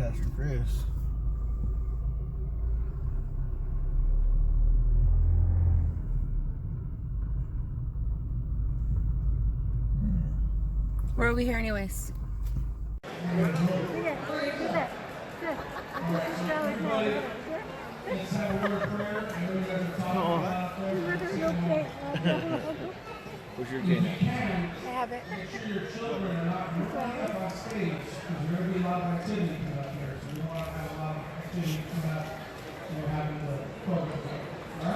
Pastor Chris. Where are we here anyways? Where's your cane at? I have it. So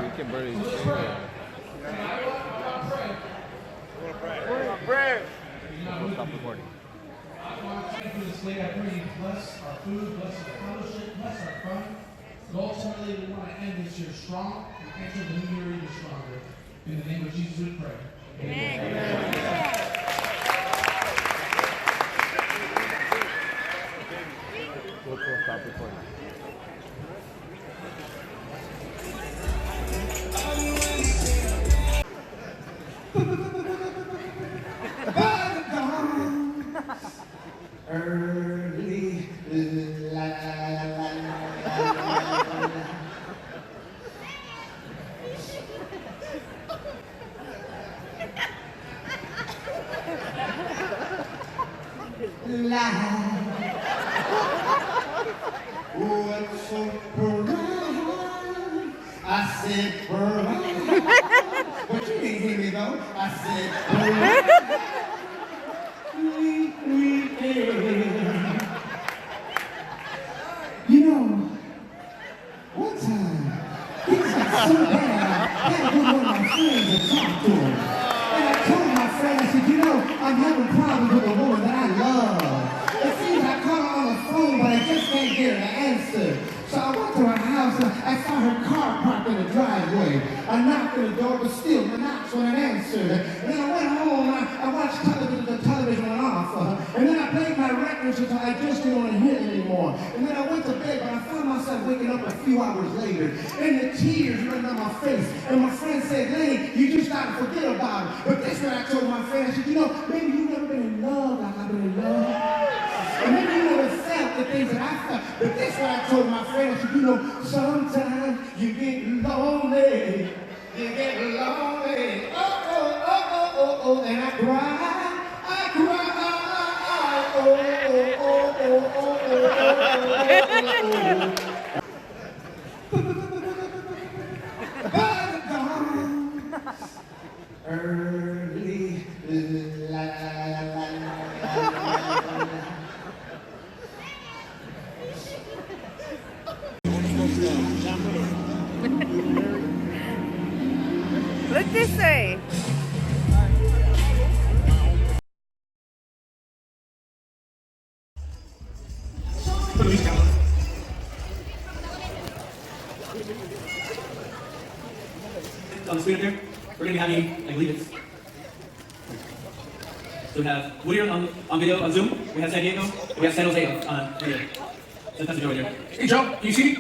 you can barely see it. Prayer. We'll stop recording. Late I pray you bless our food, bless our fellowship, bless our fun. But ultimately, we want to end this year strong and enter the new year even stronger. In the name of Jesus, we pray. Amen. We'll stop recording. Early, la, la, la, la, la. What's so bright? I said bright. But you didn't hear me though. I said bright. You know, one time, things got so bad, I had to go to one of my friends and talk to him. And I told my friend, I said, you know, I'm having problems with a woman that I love. It seems I call her on the phone, but I just can't get her to answer. So I went to her house and I saw her car parked in the driveway. I knocked on the door, but still the knocks wouldn't answer. And then I went home and I watched television, the television went off. And then I played my records until I just didn't want to hear it anymore. And then I went to bed, but I found myself waking up a few hours later. And the tears running down my face. And my friend said, Lenny, you just got to forget about it. But that's what I told my friend. I said, you know, maybe you've never been in love like I've been in love. And maybe you never felt the things that I felt. But that's what I told my friend. I said, you know, sometimes you get lonely. You get lonely. Oh, oh, oh, oh, oh, oh. And I cry. I cry. Oh, oh, oh, oh, oh, oh, oh, oh. Early, la, la, la, la, la. Look this way. On the screen up there, we're going to be having, I believe it's, so we have Whittier on video, on Zoom, we have San Diego, we have San Jose on video. So that's the Joe right there. Hey Joe, can you see me?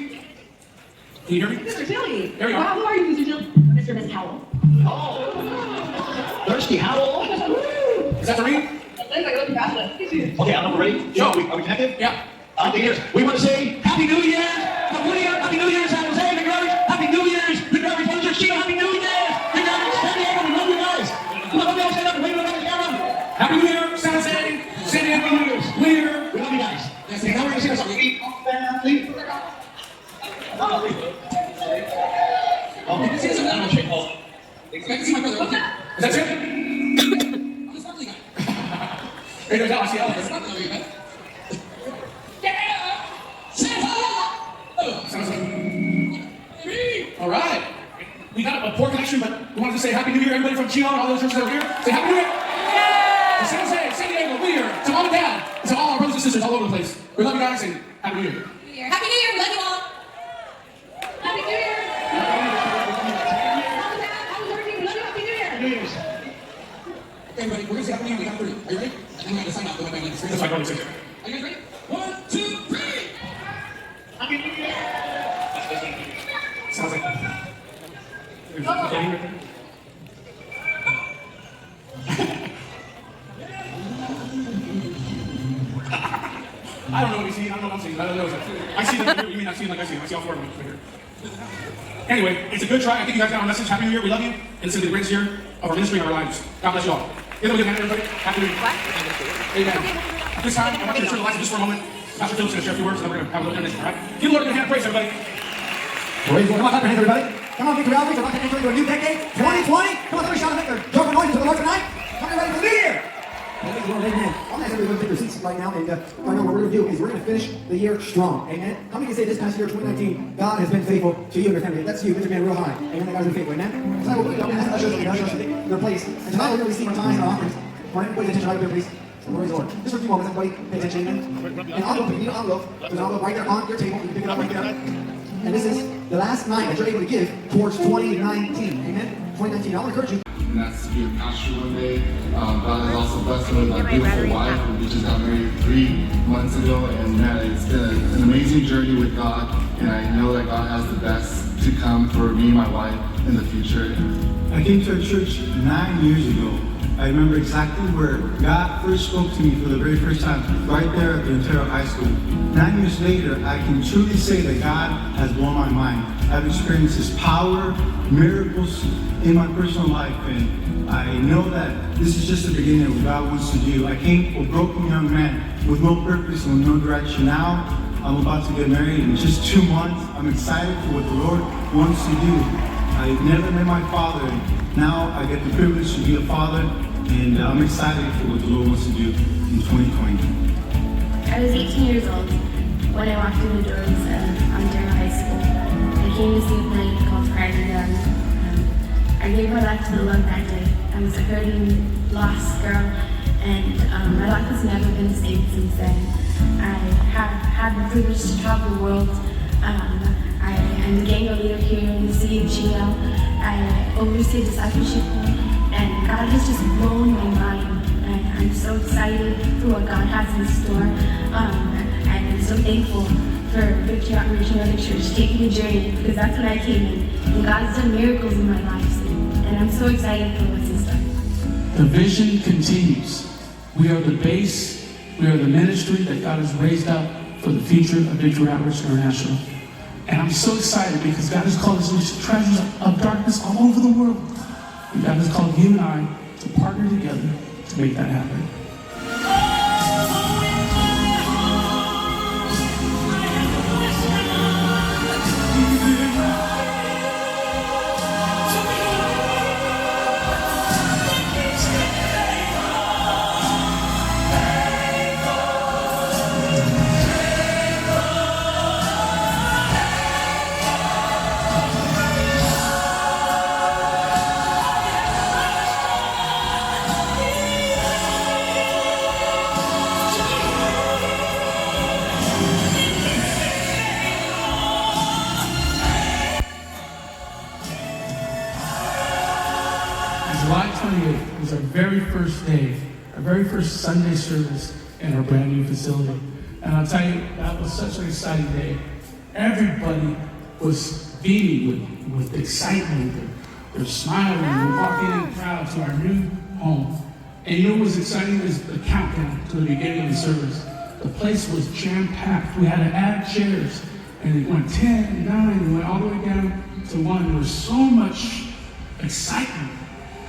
Can you hear me? Mr. Tilly. There you are. Wow, who are you, Mr. Tilly? Mr. Miss Howell. Oh! Thirsty Howell? Is that the ring? Looks like a little fast. Okay, I'm ready. Joe, are we connected? Yeah. We want to say Happy New Year! Happy New Year, San Jose, McGarvey! Happy New Year's! McGarvey, Township, Chico, Happy New Year! McGarvey, San Diego, we love you guys! Come on, let me stand up and wave at the camera! Happy New Year, San Jose! San Diego, New Year's! Leader! We love you guys! Yes, now we're going to sing a song. Family! Oh, did you see something? I'm going to shake. Oh. Expect to see my brother. Is that it? I'm a sparkly guy. Hey, there's Alex. I'm a sparkly guy. All right. We got a poor connection, but we wanted to say Happy New Year, everybody from Chino and all those churches that are here. Say Happy New Year. To San Jose, San Diego, Whittier, to mom and dad, to all our brothers and sisters all over the place. We love you guys and Happy New Year. Happy New Year. We love you all. Happy New Year. How's everything? We love you. Happy New Year. New Year's. Okay, everybody, we're going to say Happy New Year. We have 3. Are you ready? And I'm going to sign off. That's right, brother. Are you guys ready? 1, 2, 3. Happy New Year. Sounds like I don't know what you see. I don't know. don't see them. I see them. You may not see them like I see them. I see all four of them right here. Anyway, it's a good try. I think you guys got our message. Happy New Year. We love you. And it's going to be the greatest year of our ministry and our lives. God bless you all. Give them a good hand, everybody. Happy New Year. Amen. This time, I want you to turn the lights just for a moment. Pastor Phil's going to share a few words, and then we're going to have a little intermission, all right? Give the Lord a good hand. Praise everybody. Praise the Lord. Come on, clap your hands, everybody. Come on, Victory Outreach. We're about to enter into a new decade, 2020. Come on, somebody shout a joyful noise to the Lord tonight. Come on, ready for the new year. Praise the Lord, amen. I'm going to ask everybody to take their seats right now, and I know what we're going to do is we're going to finish the year strong, amen. How many can say this past year, 2019, God has been faithful to you and your family? That's you, lift your hand real high. Amen, that God's been faithful, amen. Tonight we're going to ask ushers to take their place. And tonight we're going to receive our tithes and our offerings. All right, everybody attention right up there, please. Praise the Lord. Just for a few moments, everybody pay attention, amen. An envelope, if you need an envelope, there's an envelope right there on your table. You can pick it up right there. And this is the last night that you're able to give towards 2019, amen. 2019, I want to encourage you. And that's to be a pastor one day. God has also blessed me with my beautiful wife. We just got married 3 months ago, and man, it's been an amazing journey with God. And I know that God has the best to come for me and my wife in the future. I came to a church 9 years ago. I remember exactly where God first spoke to me for the very first time, right there at the Ontario High School. 9 years later, I can truly say that God has blown my mind. I've experienced His power, miracles in my personal life, and I know that this is just the beginning of what God wants to do. I came a broken young man with no purpose and with no direction. Now, I'm about to get married in just 2 months. I'm excited for what the Lord wants to do. I never met my father, and now I get the privilege to be a father, and I'm excited for what the Lord wants to do in 2020. I was 18 years old when I walked in the doors of Ontario High School. I came to see a play called Pride and Young. I gave my life to the Lord that day. I was a hurting, lost girl, and my life has never been the same since then. I have had the privilege to travel the world. I am the gang leader here in the city of Chino. I oversee discipleship, and God has just blown my mind. And I'm so excited for what God has in store. And I'm so thankful for Victory Outreach and other church taking the journey, because that's when I came in. And God's done miracles in my life, and I'm so excited for what's in store. The vision continues. We are the base, we are the ministry that God has raised up for the future of Victory Outreach International. And I'm so excited because God has called us into treasures of darkness all over the world. And God has called you and I to partner together to make that happen. July 28th was our very first day, our very first Sunday service in our brand new facility. And I'll tell you, that was such an exciting day. Everybody was beaming with excitement. They're smiling. We're walking in proud to our new home. And you know what was exciting is the countdown to the beginning of the service. The place was jam-packed. We had to add chairs. And it went 10, 9, and went all the way down to 1. There was so much excitement.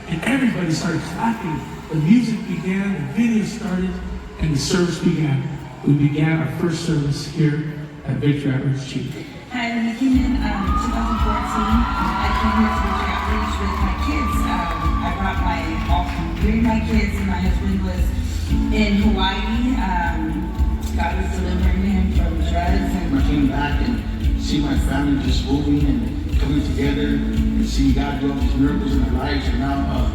And everybody started clapping. The music began, the video started, and the service began. We began our first service here at Victory Outreach Chino. Hi, when I came in 2014, I came here to Victory Outreach with my kids. I brought all 3 of my kids, and my husband was in Hawaii. God was delivering him from drugs. And I came back and see my family just moving and coming together and see God do all these miracles in their lives. And now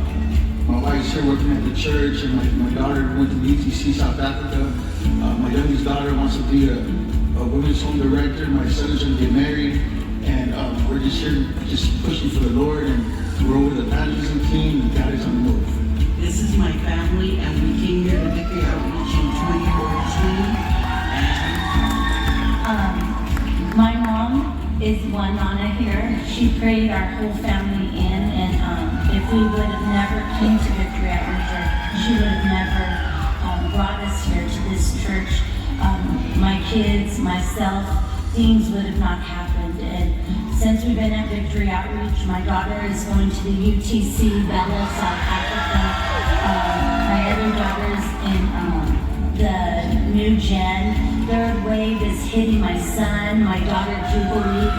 my wife's here working at the church, and my daughter went to UTC South Africa. My youngest daughter wants to be a women's home director. My son's going to get married, and we're just here just pushing for the Lord, and we're over the evangelism team, and God is on the move. This is my family, and we came here to Victory Outreach in 2014. My mom is one Nana here. She prayed our whole family in, and if we would have never came to Victory Outreach, she would have never brought us here to this church. my kids, myself, things would have not happened. And since we've been at Victory Outreach, my daughter is going to the UTC Bella, South Africa. My other daughter's in the new gen. Third wave is hitting my son, my daughter Jubilee.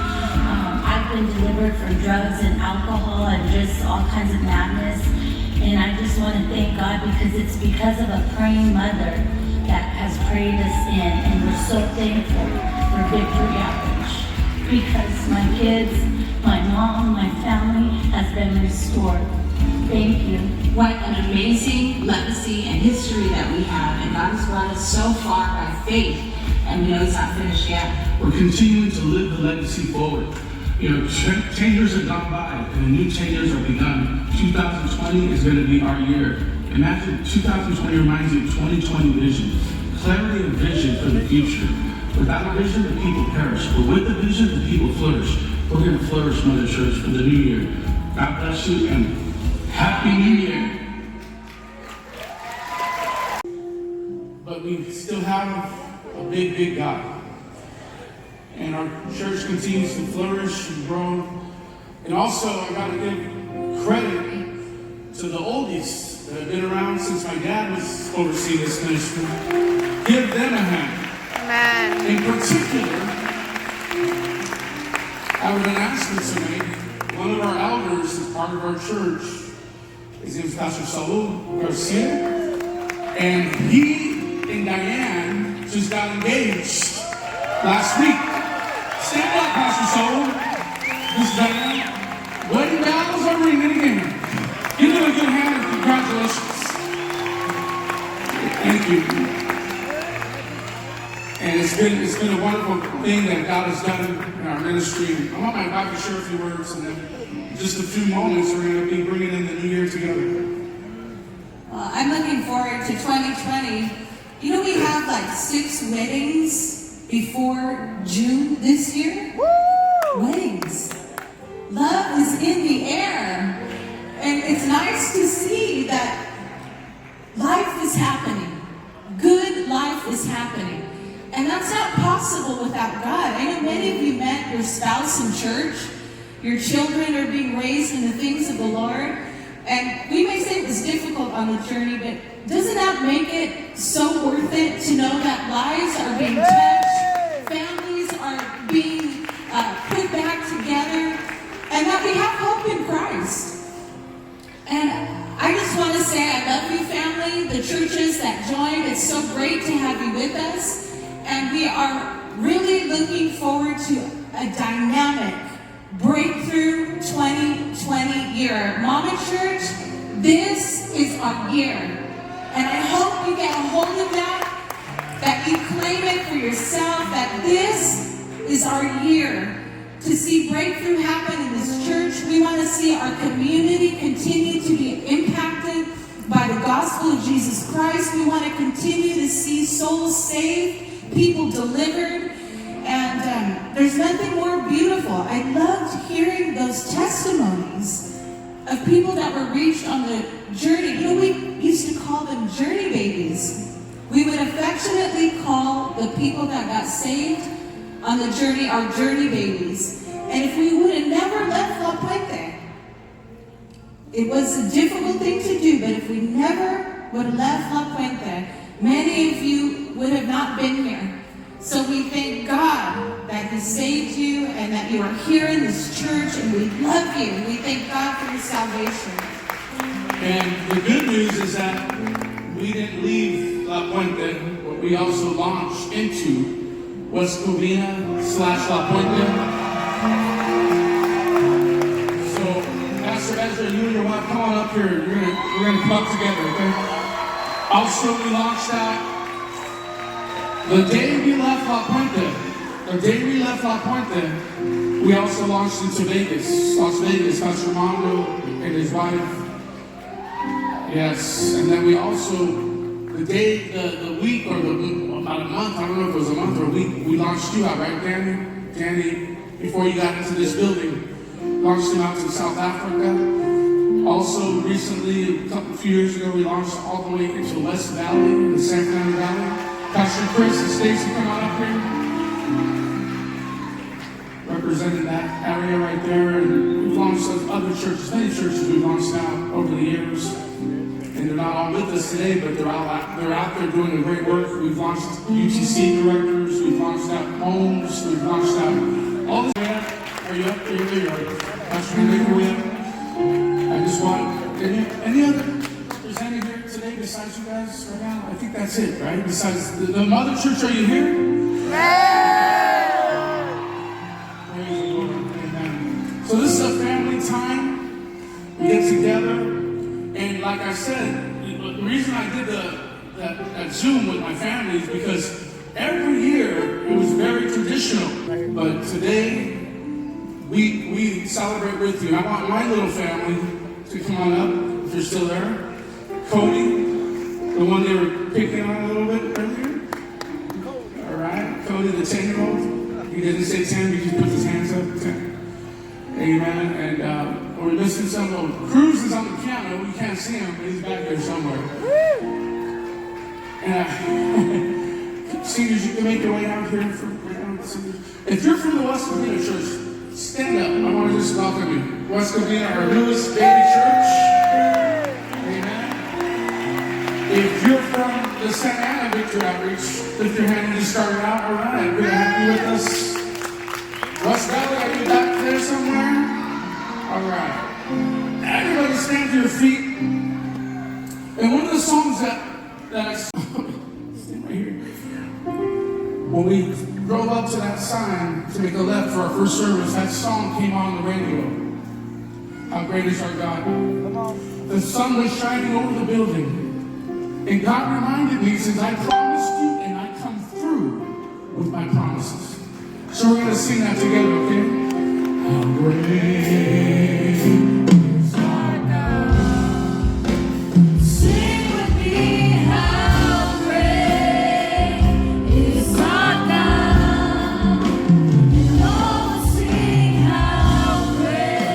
I've been delivered from drugs and alcohol and just all kinds of madness. And I just want to thank God because it's because of a praying mother that has prayed us in. And we're so thankful for Victory Outreach because my kids, my mom, my family has been restored. Thank you. What an amazing legacy and history that we have. And God has brought us so far by faith. And we know He's not finished yet. We're continuing to live the legacy forward. You know, 10 years have gone by and the new 10 years are begun. 2020 is going to be our year. Imagine 2020 reminds you of 2020 vision. Clarity of vision for the future. Without a vision, the people perish. But with the vision, the people flourish. We're going to flourish, Mother Church, for the new year. God bless you and Happy New Year. But we still have a big, big God. And our church continues to flourish and grow. And also, I gotta give credit to the oldies that have been around since my dad was overseeing this ministry. Give them a hand. Amen. In particular, I have an announcement to make. One of our elders is part of our church. His name is Pastor Saul Garcia. And he and Diane just got engaged last week. Stand up, Pastor Saul. This is Diane. Wedding bells are ringing again. Give them a good hand and congratulations. Thank you. And it's been a wonderful thing that God has done in our ministry. I want my wife to share a few words, and then just a few moments we're going to be bringing in the new year together. I'm looking forward to 2020. You know, we have like 6 weddings before June this year. Woo! Weddings. Love is in the air. And it's nice to see that life is happening. Good life is happening. And that's not possible without God. I know many of you met your spouse in church. Your children are being raised in the things of the Lord. And we may say it was difficult on the journey, but doesn't that make it so worth it to know that lives are being touched, families are being put back together, and that we have hope in Christ? And I just want to say I love you, family, the churches that joined. It's so great to have you with us. And we are really looking forward to a dynamic breakthrough 2020 year. Mama Church, this is our year. And I hope you get a hold of that you claim it for yourself, that this is our year to see breakthrough happen in this church. We want to see our community continue to be impacted by the gospel of Jesus Christ. We want to continue to see souls saved, people delivered, and there's nothing more beautiful. I loved hearing those testimonies of people that were reached on the journey. You know, we used to call them journey babies. We would affectionately call the people that got saved on the journey our journey babies. And if we would have never left La Puente, it was a difficult thing to do, but if we never would have left La Puente, many of you would have not been here. So we thank God that He saved you and that you are here in this church, and we love you. We thank God for your salvation. And the good news is that we didn't leave La Puente, but we also launched into West Covina/La Puente. So, Pastor Ezra, you and your wife, come on up here. We're gonna come up together, okay? Also, we launched out the day we left La Puente, we also launched into Vegas, Las Vegas, Pastor Mondo and his wife. Yes, and then we also, the week or about a month, I don't know if it was a month or a week, we launched you out, right, Danny? Danny, before you got into this building, launched him out to South Africa. Also, recently, a few years ago, we launched all the way into West Valley, in the San Fernando Valley. Pastor Chris and Stacy, come on up here. Representing that area right there. And we've launched other churches, many churches we've launched out over the years. And they're not all with us today, but they're out there doing a great work. We've launched UTC directors, we've launched out homes, we've launched out all this. Are you up? There you are. Pastor Henry, are we up? I just want, any other representative here today besides you guys right now? I think that's it, right? Besides the mother church, are you here? Praise the Lord. Amen. So this is a family time. We get together. And like I said, the reason I did that Zoom with my family is because every year it was very traditional. But today, we celebrate with you. I want my little family to come on up, if you're still there. Cody, the one they were picking on a little bit earlier. All right, Cody, the 10-year-old. He didn't say 10, he just put his hands up. 10. Amen. And we're missing some of Cruz is on the piano. We can't see him, but he's back there somewhere. And seniors, you can make your way out here. If you're from the West Covina Church, stand up. I want to just welcome you. West Covina, our newest baby church. Amen. If you're from the Santa Ana Victory Outreach, lift your hand and just start it out. All right. Good to have you with us. West Valley, are you back there somewhere? All right. Everybody stand to your feet. And one of the songs that I stand right here. When we drove up to that sign to make a left for our first service, that song came on the radio. How great is our God. The sun was shining over the building. And God reminded me, he says, I promised you and I come through with my promises. So we're going to sing that together, okay? How great is our God. Sing with me, how great is our God. And all will sing, how great is our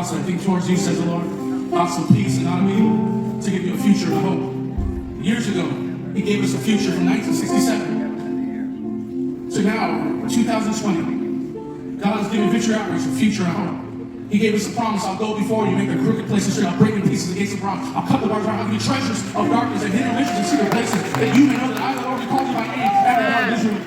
I think towards you, says the Lord, thoughts of peace and not of evil, to give you a future and a hope. Years ago, He gave us a future from 1967 to now, 2020. God has given Victory Outreach a future and a hope. He gave us a promise. I'll go before you, make the crooked places straight. I'll break in pieces the gates of bronze. I'll cut the bars around. I'll give you treasures of darkness and hidden riches and secret places, that you may know that I, the Lord, have called you by name and the God of Israel.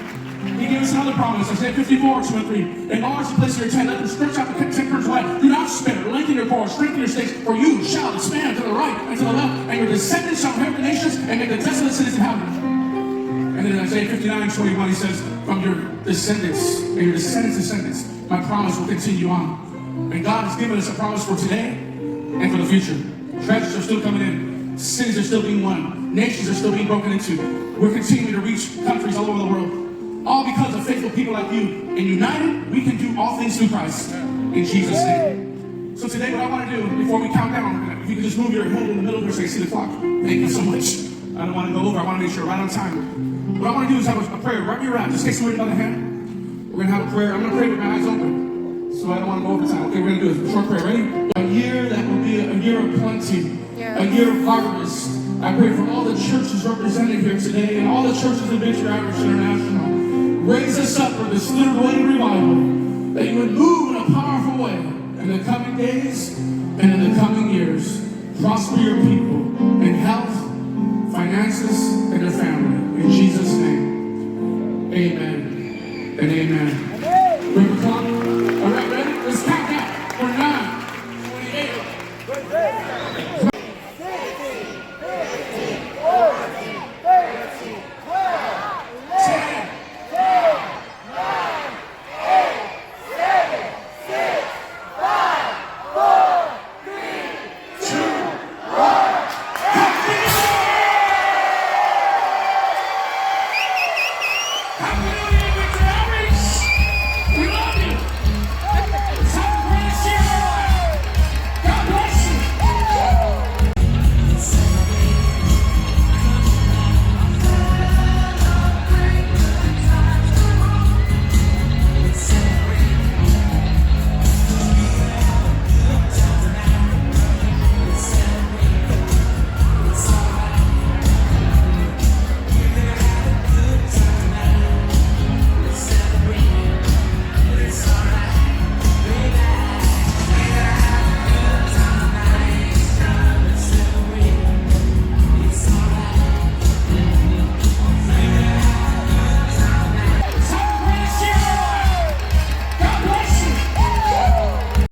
He gave us another promise, Isaiah 54, 2 and 3. Enlarge the place of your tent, let them stretch out the tent curtains wide. Do not spare, lengthen your cords, strengthen your stakes, for you shall expand to the right and to the left, and your descendants shall inherit the nations and make the desolate cities inhabited. And then in Isaiah 59, 21, he says, from your descendants and your descendants, my promise will continue on. And God has given us a promise for today and for the future. Treasures are still coming in. Cities are still being won. Nations are still being broken into. We're continuing to reach countries all over the world. All because of faithful people like you. And united, we can do all things through Christ. In Jesus' name. So today what I want to do, before we count down, if you can just move your hand in the middle of your, so you see the clock. Thank you so much. I don't want to go over. I want to make sure right on time. What I want to do is have a prayer right where you're at. Just take somebody by the hand. We're going to have a prayer. I'm going to pray with my eyes open. So I don't want to go over time. Okay, we're going to do a short prayer. Ready? A year that will be a year of plenty. A year of harvest. I pray for all the churches represented here today and all the churches of Victory Outreach International. Raise us up for this little waiting revival, that you would move in a powerful way in the coming days and in the coming years. Prosper your people in health, finances, and their family. In Jesus' name, amen and amen.